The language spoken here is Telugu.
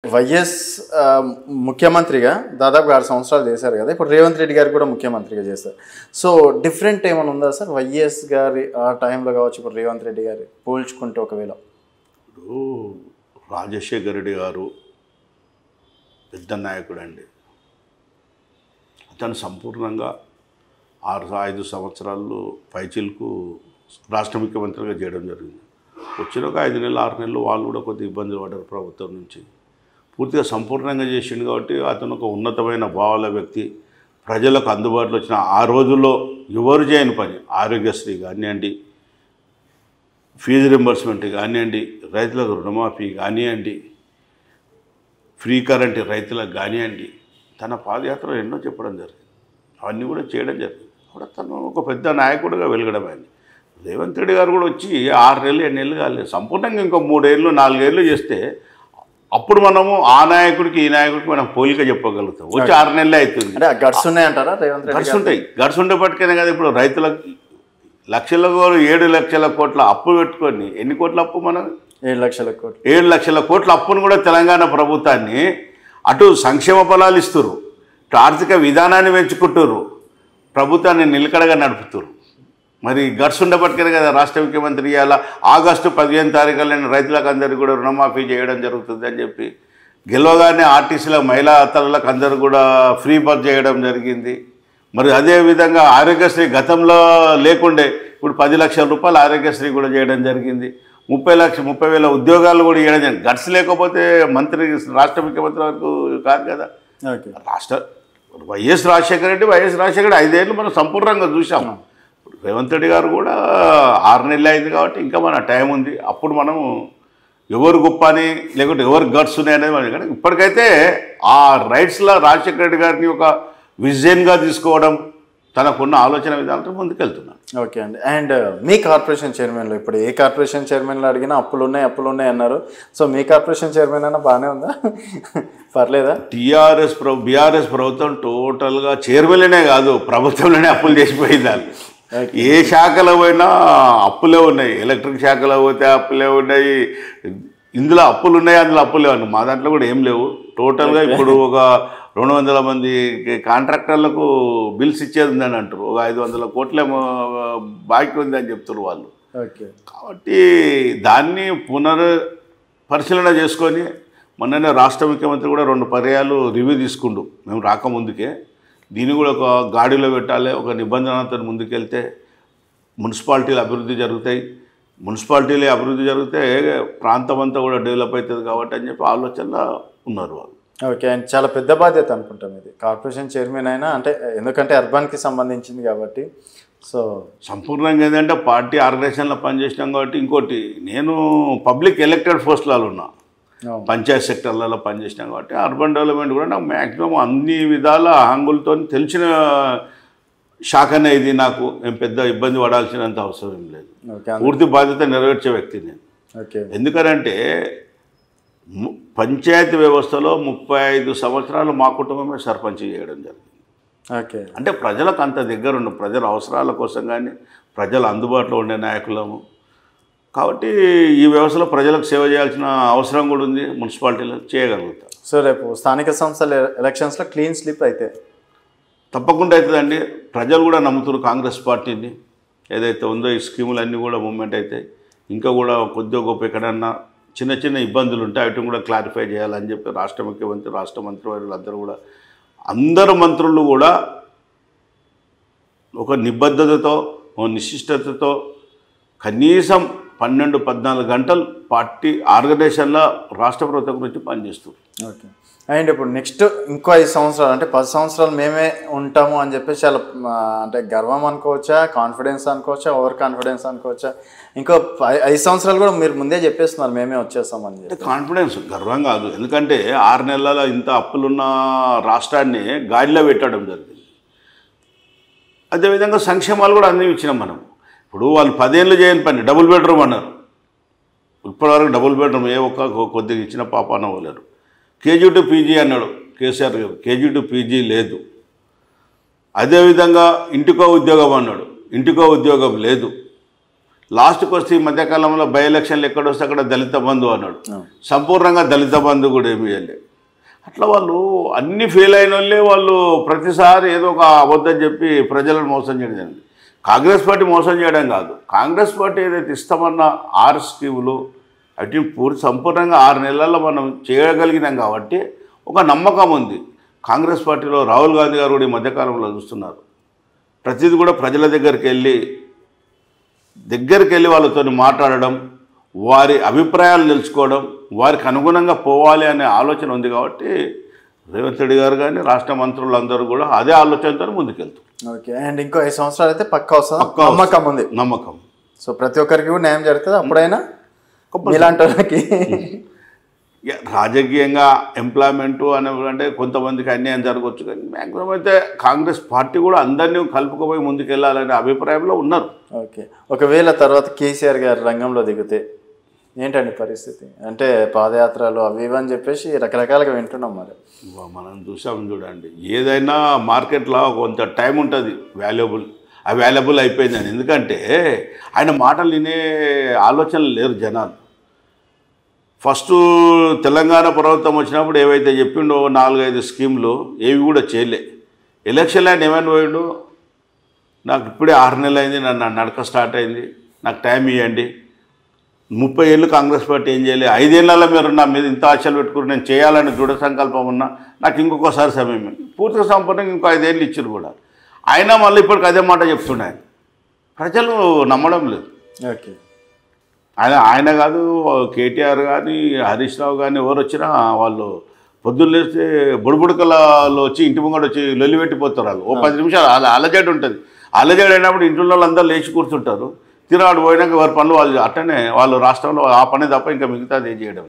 వైఎస్ ముఖ్యమంత్రిగా దాదాపు 6 సంవత్సరాలు చేశారు కదా. ఇప్పుడు రేవంత్ రెడ్డి గారు కూడా ముఖ్యమంత్రిగా చేశారు. సో డిఫరెంట్ ఏమైనా ఉందా సార్ వైఎస్ గారి ఆ టైంలో కావచ్చు, ఇప్పుడు రేవంత్ రెడ్డి గారి పోల్చుకుంటే? ఒకవేళ ఇప్పుడు రాజశేఖర రెడ్డి గారు పెద్ద నాయకుడు అండి. అతను సంపూర్ణంగా 5 సంవత్సరాలు పైచిలకు రాష్ట్ర ముఖ్యమంత్రిగా చేయడం జరిగింది. వచ్చిన ఒక 5 నెలలు 6 నెలలు వాళ్ళు కూడా కొద్దిగా ఇబ్బందులు పడ్డారు ప్రభుత్వం నుంచి. పూర్తిగా సంపూర్ణంగా చేసిండు కాబట్టి అతను ఒక ఉన్నతమైన భావాల వ్యక్తి. ప్రజలకు అందుబాటులో వచ్చిన ఆ రోజుల్లో ఎవరు చేయని పని, ఆరోగ్యశ్రీ కానివ్వండి, ఫీజు రింబర్స్మెంట్ కానివ్వండి, రైతులకు రుణమాఫీ కానివ్వండి, ఫ్రీ కరెంట్ రైతులకు కానివ్వండి, తన పాదయాత్రలో ఎన్నో చెప్పడం జరిగింది. అవన్నీ కూడా చేయడం జరిగింది. అప్పుడు తను ఒక పెద్ద నాయకుడిగా వెలగడం అయింది. రేవంత్ రెడ్డి గారు కూడా వచ్చి 6 నెలలు 7 నెలలు కాలేదు, సంపూర్ణంగా ఇంకో 3 ఏళ్ళు 4 ఏళ్ళు చేస్తే అప్పుడు మనము ఆ నాయకుడికి ఈ నాయకుడికి మనం పోలిక చెప్పగలుగుతాం. వచ్చి 6 నెలలే అవుతుంది. అంటే గట్స్ ఉన్నాయంటారా రేవంత్ రెడ్డి? గట్స్ ఉంటాయి. గట్స్ ఉండేపటికైనా కదా ఇప్పుడు రైతులకు 7 లక్షల కోట్ల అప్పు పెట్టుకొని, ఎన్ని కోట్ల అప్పు మనం? 7 లక్షల కోట్లు. 7 లక్షల కోట్ల అప్పును కూడా తెలంగాణ ప్రభుత్వాన్ని అటు సంక్షేమ ఫలాలు ఇస్తున్నారు, ఇటు ఆర్థిక విధానాన్ని పెంచుకుంటున్నారు, ప్రభుత్వాన్ని నిలకడగా నడుపుతున్నారు. మరి గట్స్ ఉండబట్టికనే కదా రాష్ట్ర ముఖ్యమంత్రి ఇవాళ ఆగస్టు 15 తారీఖున రైతులకు అందరికీ కూడా రుణమాఫీ చేయడం జరుగుతుంది అని చెప్పి, గెలవగానే ఆర్టీసీల మహిళా తల్లులకు అందరూ కూడా ఫ్రీ బస్ చేయడం జరిగింది. మరి అదేవిధంగా ఆరోగ్యశ్రీ గతంలో లేకుండే ఇప్పుడు 10 లక్షల రూపాయలు ఆరోగ్యశ్రీ కూడా చేయడం జరిగింది. 30,000 ఉద్యోగాలు కూడా ఇవ్వడం జరిగింది. గట్స్ లేకపోతే రాష్ట్ర ముఖ్యమంత్రి వరకు కాదు కదా. వైఎస్ రాజశేఖర రెడ్డి 5 ఏళ్ళు మనం సంపూర్ణంగా చూసాము. రేవంత్ రెడ్డి గారు కూడా 6 నెలలు అయింది కాబట్టి ఇంకా మన టైం ఉంది. అప్పుడు మనము ఎవరు గొప్ప అని లేకుంటే ఎవరు గట్స్ ఉన్నాయనేది మనం, కానీ ఇప్పటికైతే ఆ రైట్స్లో రాజశేఖర రెడ్డి గారిని ఒక విజన్గా తీసుకోవడం, తనకున్న ఆలోచన విధానంతో ముందుకెళ్తున్నాను. ఓకే అండి. అండ్ మీ కార్పొరేషన్ చైర్మన్లో ఇప్పుడు ఏ కార్పొరేషన్ చైర్మన్లో అడిగినా అప్పులు ఉన్నాయి అన్నారు. సో మీ కార్పొరేషన్ చైర్మన్ అయినా బాగానే ఉందా? పర్లేదా? బీఆర్ఎస్ ప్రభుత్వం టోటల్గా చైర్మన్లోనే కాదు, ప్రభుత్వంలోనే అప్పులు చేసిపోయింది. ఏ శాఖలో పోయినా అప్పులే ఉన్నాయి. ఎలక్ట్రిక్ శాఖలో పోతే అప్పులే ఉన్నాయి. ఇందులో అప్పులు ఉన్నాయి, అందులో అప్పులు లేవు. మా దాంట్లో కూడా ఏం లేవు. టోటల్గా ఇప్పుడు ఒక 200 మంది కాంట్రాక్టర్లకు బిల్స్ ఇచ్చేది ఉందని అంటారు. ఒక 500 కోట్ల బాకీ ఉందని చెప్తారు వాళ్ళు. కాబట్టి దాన్ని పరిశీలన చేసుకొని మొన్ననే రాష్ట్ర ముఖ్యమంత్రి కూడా 2 పర్యాలు రివ్యూ తీసుకుండు మేము రాకముందుకే. దీన్ని కూడా ఒక గాడిలో పెట్టాలి, ఒక నిబంధనలతో ముందుకెళ్తే మున్సిపాలిటీలు అభివృద్ధి జరుగుతాయి. మున్సిపాలిటీలు అభివృద్ధి జరిగితే ప్రాంతం అంతా కూడా డెవలప్ అవుతుంది కాబట్టి అని చెప్పి ఆలోచనలో ఉన్నారు వాళ్ళు. ఓకే. అండ్ చాలా పెద్ద బాధ్యత అనుకుంటాం ఇది, కార్పొరేషన్ చైర్మన్ అయినా. అంటే ఎందుకంటే అర్బన్కి సంబంధించింది కాబట్టి. సో సంపూర్ణంగా ఏంటంటే పార్టీ ఆర్గనైజేషన్లో పనిచేసినాం కాబట్టి. ఇంకోటి, నేను పబ్లిక్ ఎలక్టెడ్ పోస్టులలో ఉన్నా, పంచాయత్ సెక్టర్లలో పనిచేసినాం కాబట్టి అర్బన్ డెవలప్మెంట్ కూడా నాకు మ్యాక్సిమం అన్ని విధాల హాంగులతో తెలిసిన శాఖనే ఇది. నాకు ఏం పెద్ద ఇబ్బంది పడాల్సినంత అవసరం ఏం లేదు. పూర్తి బాధ్యత నెరవేర్చే వ్యక్తి నేను. ఎందుకంటే పంచాయతీ వ్యవస్థలో 35 సంవత్సరాలు మా కుటుంబమే సర్పంచ్ చేయడం జరిగింది. అంటే ప్రజలకు అంత దగ్గరుండు, ప్రజల అవసరాల కోసం కానీ ప్రజల అందుబాటులో ఉండే నాయకులము కాబట్టి ఈ వ్యవస్థలో ప్రజలకు సేవ చేయాల్సిన అవసరం కూడా ఉంది. మున్సిపాలిటీలో చేయగలుగుతాం. సో రేపు స్థానిక సంస్థల ఎలక్షన్స్లో క్లీన్ స్లిప్ అయితే తప్పకుండా అవుతుందండి. ప్రజలు కూడా నమ్ముతున్నారు కాంగ్రెస్ పార్టీని. ఏదైతే ఉందో ఈ స్కీములన్నీ కూడా మూమెంట్ అవుతాయి. ఇంకా కూడా కొద్దిగా గొప్ప ఎక్కడన్నా చిన్న ఇబ్బందులు ఉంటాయి, వాటిని కూడా క్లారిఫై చేయాలని చెప్పి రాష్ట్ర ముఖ్యమంత్రి, రాష్ట్ర మంత్రివర్యులు అందరూ మంత్రులు కూడా ఒక నిబద్ధతతో, ఒక నిశిష్టతతో కనీసం 12-14 గంటలు పార్టీ ఆర్గనైజేషన్లో రాష్ట్ర ప్రభుత్వం గురించి పనిచేస్తుంది. ఓకే. అండ్ ఇప్పుడు నెక్స్ట్ ఇంకో 5 సంవత్సరాలు అంటే 10 సంవత్సరాలు మేమే ఉంటాము అని చెప్పేసి చాలా అంటే గర్వం అనుకోవచ్చా, కాన్ఫిడెన్స్ అనుకోవచ్చా, ఓవర్ కాన్ఫిడెన్స్ అనుకోవచ్చా? ఇంకో 5 సంవత్సరాలు కూడా మీరు ముందే చెప్పేస్తున్నారు మేమే వచ్చేస్తామని చెప్పి. కాన్ఫిడెన్స్, గర్వం కాదు. ఎందుకంటే 6 నెలల ఇంత అప్పులున్న రాష్ట్రాన్ని గాడిలో పెట్టడం జరిగింది. అదేవిధంగా సంక్షేమాలు కూడా అన్నీ ఇచ్చినాం మనం. ఇప్పుడు వాళ్ళు 10 ఏళ్ళు చేయని పని డబుల్ బెడ్రూమ్ అన్నారు. ఇప్పటివరకు డబుల్ బెడ్రూమ్ ఏ ఒక్క కొద్దిగా ఇచ్చిన పాపాన పోలేరు. కేజీ టు పీజీ అన్నాడు కేసీఆర్ గారు, కేజీ టు పీజీ లేదు. అదేవిధంగా ఇంటికో ఉద్యోగం అన్నాడు, ఇంటికో ఉద్యోగం లేదు. లాస్ట్కి వస్తే ఈ మధ్యకాలంలో బై ఎలక్షన్లు ఎక్కడొస్తే అక్కడ దళిత బంధు అన్నాడు. సంపూర్ణంగా దళిత బంధు కూడా ఏమి చేయలేదు. అట్లా వాళ్ళు అన్ని ఫెయిల్ అయిన వాళ్ళే వాళ్ళు ప్రతిసారి ఏదో ఒక అబద్ధం చెప్పి ప్రజలను మోసం చేయడం. కాంగ్రెస్ పార్టీ మోసం చేయడం కాదు, కాంగ్రెస్ పార్టీ ఏదైతే ఇస్తామన్న 6 స్కీములు అటు పూర్తి సంపూర్ణంగా 6 నెలల్లో మనం చేయగలిగినాం కాబట్టి ఒక నమ్మకం ఉంది. కాంగ్రెస్ పార్టీలో రాహుల్ గాంధీ గారు కూడా ఈ మధ్యకాలంలో చూస్తున్నారు, ప్రతిదీ కూడా ప్రజల దగ్గరికి వెళ్ళి వాళ్ళతో మాట్లాడడం, వారి అభిప్రాయాలు తెలుసుకోవడం, వారికి అనుగుణంగా పోవాలి అనే ఆలోచన ఉంది. కాబట్టి రేవంత్ రెడ్డి గారు కానీ రాష్ట్ర మంత్రులందరూ కూడా అదే ఆలోచనతో ముందుకెళ్తారు. ఓకే. అండ్ ఇంకో 5 సంవత్సరాలు అయితే పక్కా వస్తుంది, నమ్మకం ఉంది. నమ్మకం. సో ప్రతి ఒక్కరికి కూడా న్యాయం జరుగుతుంది. అప్పుడైనా ఇలాంటి వాళ్ళకి రాజకీయంగా ఎంప్లాయ్మెంటు అంటే కొంతమందికి అన్యాయం జరగవచ్చు, కానీ మ్యాక్సిమం అయితే కాంగ్రెస్ పార్టీ కూడా అందరినీ కలుపుకుపోయి ముందుకెళ్ళాలనే అభిప్రాయంలో ఉన్నారు. ఓకే. ఒకవేళ తర్వాత కేసీఆర్ గారు రంగంలో దిగితే ఏంటండి పరిస్థితి? అంటే పాదయాత్రలు అవి ఇవి అని చెప్పేసి రకరకాలుగా వింటున్నాం. మరి మనం చూసాం చూడండి, ఏదైనా మార్కెట్లో కొంత టైం ఉంటుంది, అవైలబుల్ అయిపోయిందని. ఎందుకంటే ఆయన మాటలు వినే ఆలోచనలు లేరు జనాలు. ఫస్ట్ తెలంగాణ ప్రభుత్వం వచ్చినప్పుడు ఏవైతే చెప్పిండో 4-5 స్కీములు ఏవి కూడా చేయలే. ఎలక్షన్ ఆయన ఏమైనా పోయిండు, నాకు ఇప్పుడే 6 నెలలు అయింది, నన్ను నడక స్టార్ట్ అయింది, నాకు టైం ఇవ్వండి. 30 ఏళ్ళు కాంగ్రెస్ పార్టీ ఏం చేయలేదు, 5 ఏళ్ళలో మీరు నా మీద ఇంత ఆశలు పెట్టుకుని నేను చేయాలని దృఢ సంకల్పం ఉన్నా, నాకు ఇంకొకసారి సమయం పూర్తిగా సంపూర్ణంగా ఇంకో 5 ఏళ్ళు ఇచ్చారు కూడా. అయినా మళ్ళీ ఇప్పటికి అదే మాట చెప్తున్నాయి, ప్రజలు నమ్మడం లేదు. ఓకే. ఆయన కాదు, కేటీఆర్ కానీ హరీష్ రావు కానీ ఎవరు వచ్చినా వాళ్ళు పొద్దున్న లేస్తే బుడబుడకలలో వచ్చి ఇంటి ముంగడు వచ్చి లొల్లి పెట్టిపోతారు. వాళ్ళు 10 నిమిషాలు అలజడి ఉంటుంది. అలజడి అయినప్పుడు ఇంట్లో వాళ్ళందరూ లేచి కూర్చుంటారు. తిరాడు పోయినాక వారి పనులు వాళ్ళు అట్టనే వాళ్ళు రాష్ట్రంలో ఆ పని తప్ప ఇంకా మిగతాది ఏం చేయడం.